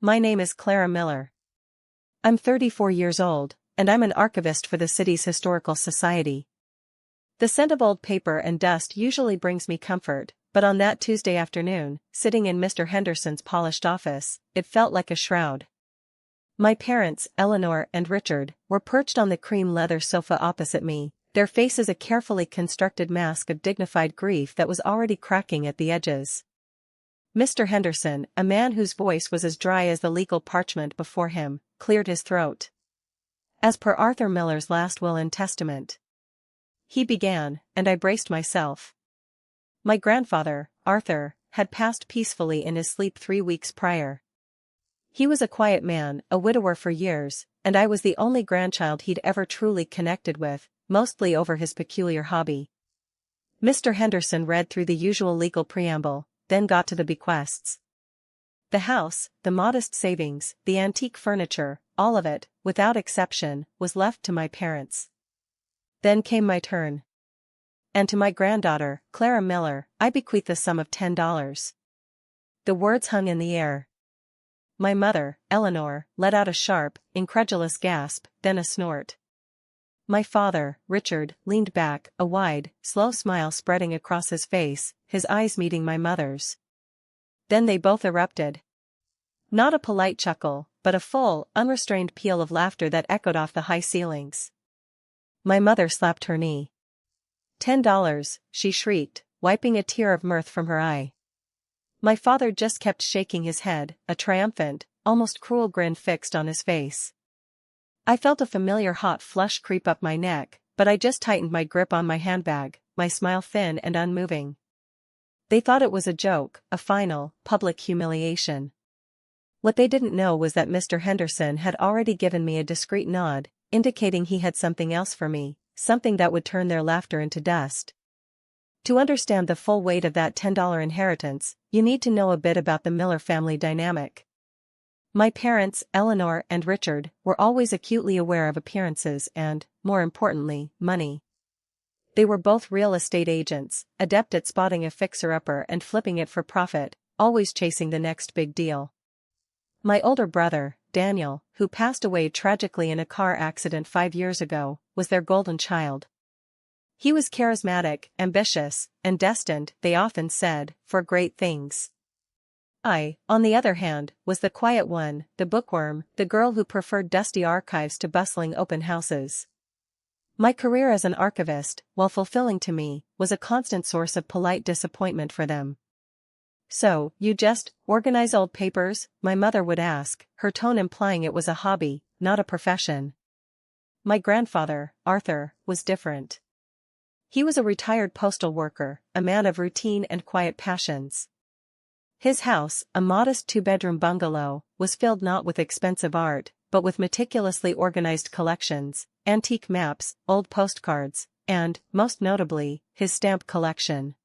My name is Clara Miller. I'm 34 years old, and I'm an archivist for the city's historical society. The scent of old paper and dust usually brings me comfort, but on that Tuesday afternoon, sitting in Mr. Henderson's polished office, it felt like a shroud. My parents, Eleanor and Richard, were perched on the cream leather sofa opposite me, their faces a carefully constructed mask of dignified grief that was already cracking at the edges. Mr. Henderson, a man whose voice was as dry as the legal parchment before him, cleared his throat. As per Arthur Miller's last will and testament, he began, and I braced myself. My grandfather, Arthur, had passed peacefully in his sleep 3 weeks prior. He was a quiet man, a widower for years, and I was the only grandchild he'd ever truly connected with, mostly over his peculiar hobby. Mr. Henderson read through the usual legal preamble, then got to the bequests. The house, the modest savings, the antique furniture, all of it, without exception, was left to my parents. Then came my turn. And to my granddaughter, Clara Miller, I bequeath the sum of $10. The words hung in the air. My mother, Eleanor, let out a sharp, incredulous gasp, then a snort. My father, Richard, leaned back, a wide, slow smile spreading across his face, his eyes meeting my mother's. Then they both erupted. Not a polite chuckle, but a full, unrestrained peal of laughter that echoed off the high ceilings. My mother slapped her knee. $10, she shrieked, wiping a tear of mirth from her eye. My father just kept shaking his head, a triumphant, almost cruel grin fixed on his face. I felt a familiar hot flush creep up my neck, but I just tightened my grip on my handbag, my smile thin and unmoving. They thought it was a joke, a final, public humiliation. What they didn't know was that Mr. Henderson had already given me a discreet nod, indicating he had something else for me, something that would turn their laughter into dust. To understand the full weight of that $10 inheritance, you need to know a bit about the Miller family dynamic. My parents, Eleanor and Richard, were always acutely aware of appearances and, more importantly, money. They were both real estate agents, adept at spotting a fixer-upper and flipping it for profit, always chasing the next big deal. My older brother, Daniel, who passed away tragically in a car accident 5 years ago, was their golden child. He was charismatic, ambitious, and destined, they often said, for great things. I, on the other hand, was the quiet one, the bookworm, the girl who preferred dusty archives to bustling open houses. My career as an archivist, while fulfilling to me, was a constant source of polite disappointment for them. "So, you just organize old papers?" my mother would ask, her tone implying it was a hobby, not a profession. My grandfather, Arthur, was different. He was a retired postal worker, a man of routine and quiet passions. His house, a modest 2-bedroom bungalow, was filled not with expensive art, but with meticulously organized collections, antique maps, old postcards, and, most notably, his stamp collection.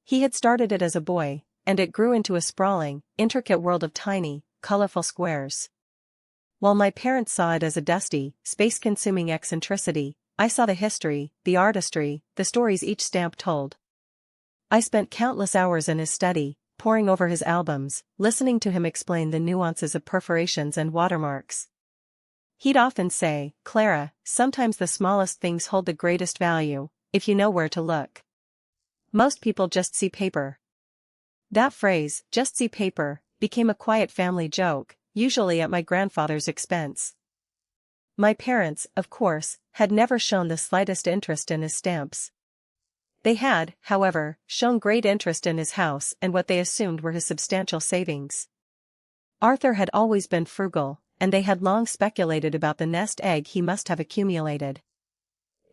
He had started it as a boy, and it grew into a sprawling, intricate world of tiny, colorful squares. While my parents saw it as a dusty, space-consuming eccentricity, I saw the history, the artistry, the stories each stamp told. I spent countless hours in his study, poring over his albums, listening to him explain the nuances of perforations and watermarks. He'd often say, "Clara, sometimes the smallest things hold the greatest value, if you know where to look. Most people just see paper." That phrase, "just see paper," became a quiet family joke, usually at my grandfather's expense. My parents, of course, had never shown the slightest interest in his stamps. They had, however, shown great interest in his house and what they assumed were his substantial savings. Arthur had always been frugal, and they had long speculated about the nest egg he must have accumulated.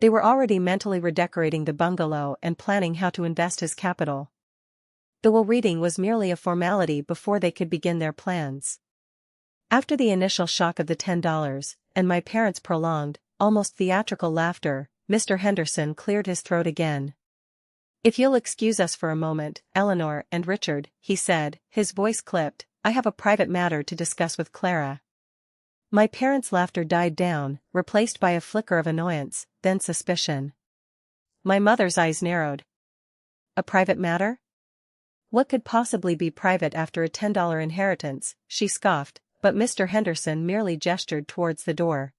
They were already mentally redecorating the bungalow and planning how to invest his capital. The will reading was merely a formality before they could begin their plans. After the initial shock of the $10, and my parents' prolonged, almost theatrical laughter, Mr. Henderson cleared his throat again. "If you'll excuse us for a moment, Eleanor and Richard," he said, his voice clipped, "I have a private matter to discuss with Clara." My parents' laughter died down, replaced by a flicker of annoyance, then suspicion. My mother's eyes narrowed. "A private matter? What could possibly be private after a $10 inheritance, she scoffed, but Mr. Henderson merely gestured towards the door.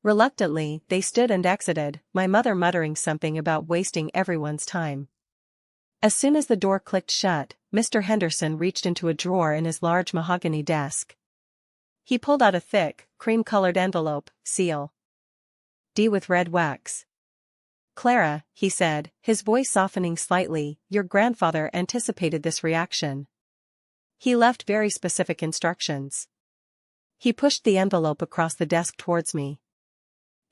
Reluctantly, they stood and exited, my mother muttering something about wasting everyone's time. As soon as the door clicked shut, Mr. Henderson reached into a drawer in his large mahogany desk. He pulled out a thick, cream-colored envelope, seal D with red wax. "Clara," he said, his voice softening slightly, "your grandfather anticipated this reaction. He left very specific instructions." He pushed the envelope across the desk towards me.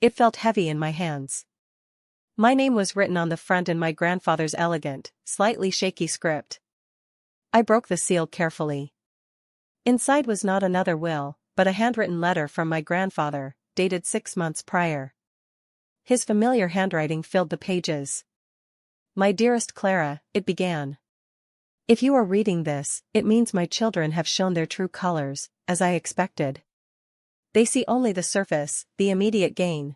It felt heavy in my hands. My name was written on the front in my grandfather's elegant, slightly shaky script. I broke the seal carefully. Inside was not another will, but a handwritten letter from my grandfather, dated 6 months prior. His familiar handwriting filled the pages. "My dearest Clara," it began. "If you are reading this, it means my children have shown their true colors, as I expected. They see only the surface, the immediate gain.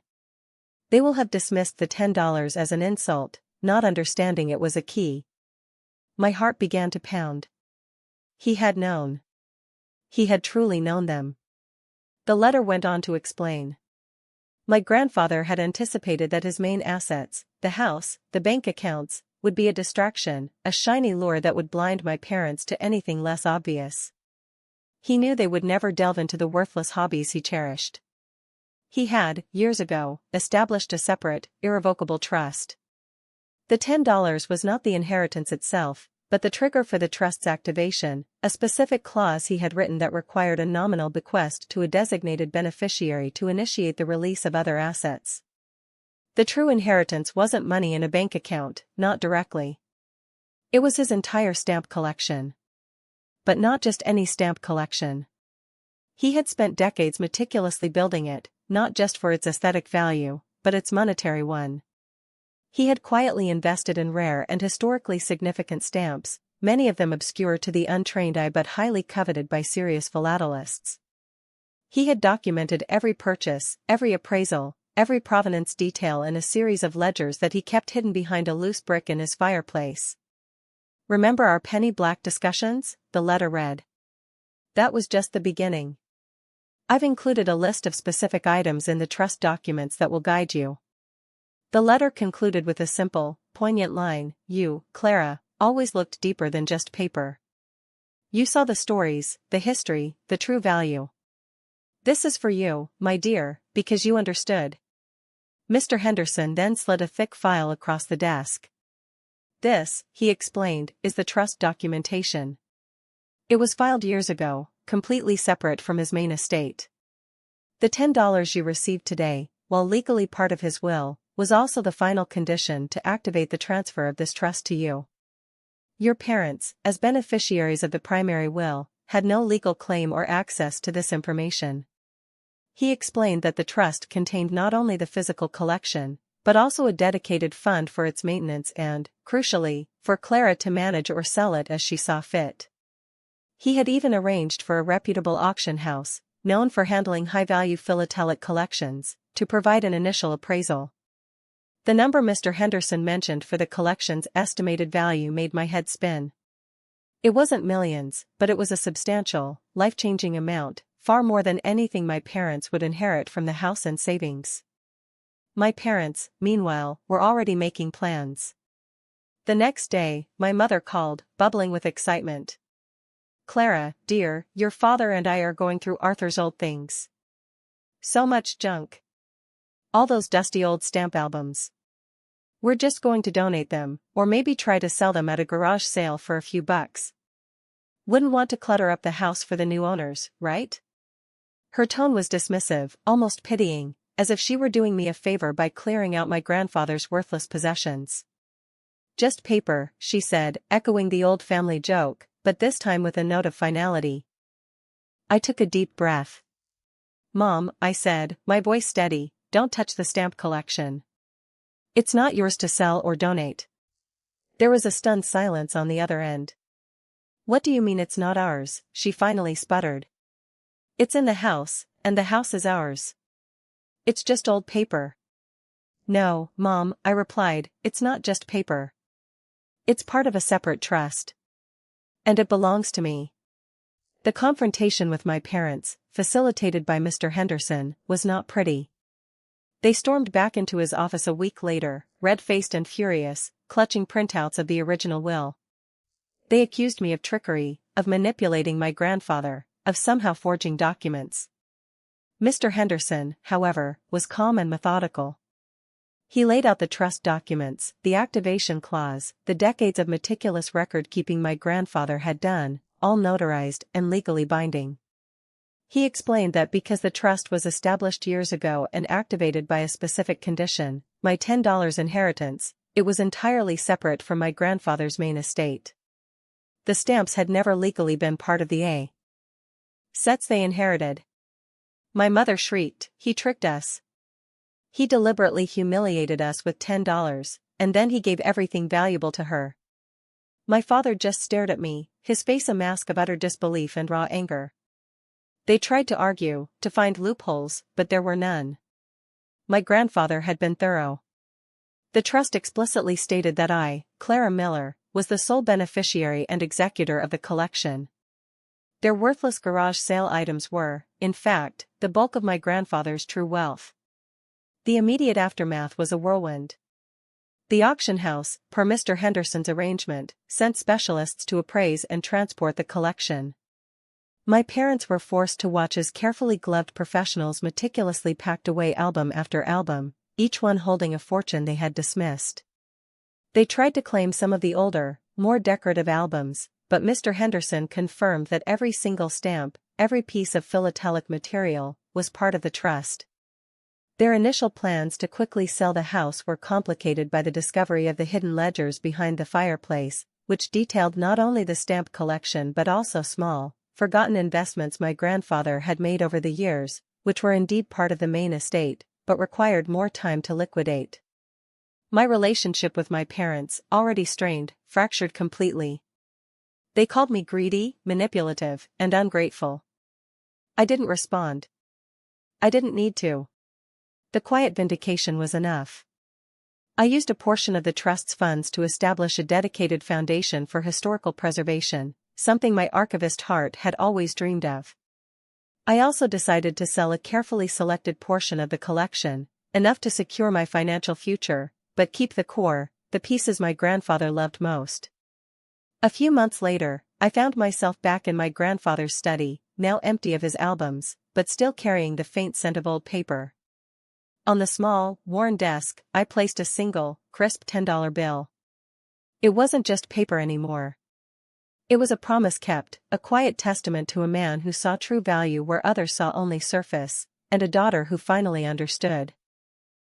They will have dismissed the $10 as an insult, not understanding it was a key." My heart began to pound. He had known. He had truly known them. The letter went on to explain. My grandfather had anticipated that his main assets, the house, the bank accounts, would be a distraction, a shiny lure that would blind my parents to anything less obvious. He knew they would never delve into the worthless hobbies he cherished. He had, years ago, established a separate, irrevocable trust. The $10 was not the inheritance itself, but the trigger for the trust's activation, a specific clause he had written that required a nominal bequest to a designated beneficiary to initiate the release of other assets. The true inheritance wasn't money in a bank account, not directly. It was his entire stamp collection. But not just any stamp collection. He had spent decades meticulously building it, not just for its aesthetic value, but its monetary one. He had quietly invested in rare and historically significant stamps, many of them obscure to the untrained eye but highly coveted by serious philatelists. He had documented every purchase, every appraisal, every provenance detail in a series of ledgers that he kept hidden behind a loose brick in his fireplace. "Remember our penny black discussions?" the letter read. "That was just the beginning. I've included a list of specific items in the trust documents that will guide you." The letter concluded with a simple, poignant line, "You, Clara, always looked deeper than just paper. You saw the stories, the history, the true value. This is for you, my dear, because you understood." Mr. Henderson then slid a thick file across the desk. "This," he explained, "is the trust documentation. It was filed years ago, completely separate from his main estate. The $10 you received today, while legally part of his will, was also the final condition to activate the transfer of this trust to you. Your parents, as beneficiaries of the primary will, had no legal claim or access to this information." He explained that the trust contained not only the physical collection, but also a dedicated fund for its maintenance and, crucially, for Clara to manage or sell it as she saw fit. He had even arranged for a reputable auction house, known for handling high-value philatelic collections, to provide an initial appraisal. The number Mr. Henderson mentioned for the collection's estimated value made my head spin. It wasn't millions, but it was a substantial, life-changing amount, far more than anything my parents would inherit from the house and savings. My parents, meanwhile, were already making plans. The next day, my mother called, bubbling with excitement. "Clara, dear, your father and I are going through Arthur's old things. So much junk. All those dusty old stamp albums. We're just going to donate them, or maybe try to sell them at a garage sale for a few bucks. Wouldn't want to clutter up the house for the new owners, right?" Her tone was dismissive, almost pitying, as if she were doing me a favor by clearing out my grandfather's worthless possessions. "Just paper," she said, echoing the old family joke, but this time with a note of finality. I took a deep breath. "Mom," I said, my voice steady, "don't touch the stamp collection. It's not yours to sell or donate." There was a stunned silence on the other end. "What do you mean it's not ours?" she finally sputtered. "It's in the house, and the house is ours. It's just old paper." "No, Mom," I replied, "it's not just paper. It's part of a separate trust. And it belongs to me. The confrontation with my parents, facilitated by Mr. Henderson, was not pretty. They stormed back into his office a week later, red-faced and furious, clutching printouts of the original will. They accused me of trickery, of manipulating my grandfather, of somehow forging documents. Mr. Henderson, however, was calm and methodical. He laid out the trust documents, the activation clause, the decades of meticulous record-keeping my grandfather had done, all notarized and legally binding. He explained that because the trust was established years ago and activated by a specific condition, my $10 inheritance, it was entirely separate from my grandfather's main estate. The stamps had never legally been part of the assets they inherited. My mother shrieked, "He tricked us. He deliberately humiliated us with $10, and then he gave everything valuable to her." My father just stared at me, his face a mask of utter disbelief and raw anger. They tried to argue, to find loopholes, but there were none. My grandfather had been thorough. The trust explicitly stated that I, Clara Miller, was the sole beneficiary and executor of the collection. Their worthless garage sale items were, in fact, the bulk of my grandfather's true wealth. The immediate aftermath was a whirlwind. The auction house, per Mr. Henderson's arrangement, sent specialists to appraise and transport the collection. My parents were forced to watch as carefully gloved professionals meticulously packed away album after album, each one holding a fortune they had dismissed. They tried to claim some of the older, more decorative albums, but Mr. Henderson confirmed that every single stamp, every piece of philatelic material, was part of the trust. Their initial plans to quickly sell the house were complicated by the discovery of the hidden ledgers behind the fireplace, which detailed not only the stamp collection but also small, forgotten investments my grandfather had made over the years, which were indeed part of the main estate, but required more time to liquidate. My relationship with my parents, already strained, fractured completely. They called me greedy, manipulative, and ungrateful. I didn't respond. I didn't need to. The quiet vindication was enough. I used a portion of the trust's funds to establish a dedicated foundation for historical preservation, something my archivist heart had always dreamed of. I also decided to sell a carefully selected portion of the collection, enough to secure my financial future, but keep the core, the pieces my grandfather loved most. A few months later, I found myself back in my grandfather's study, now empty of his albums, but still carrying the faint scent of old paper. On the small, worn desk, I placed a single, crisp $10 bill. It wasn't just paper anymore. It was a promise kept, a quiet testament to a man who saw true value where others saw only surface, and a daughter who finally understood.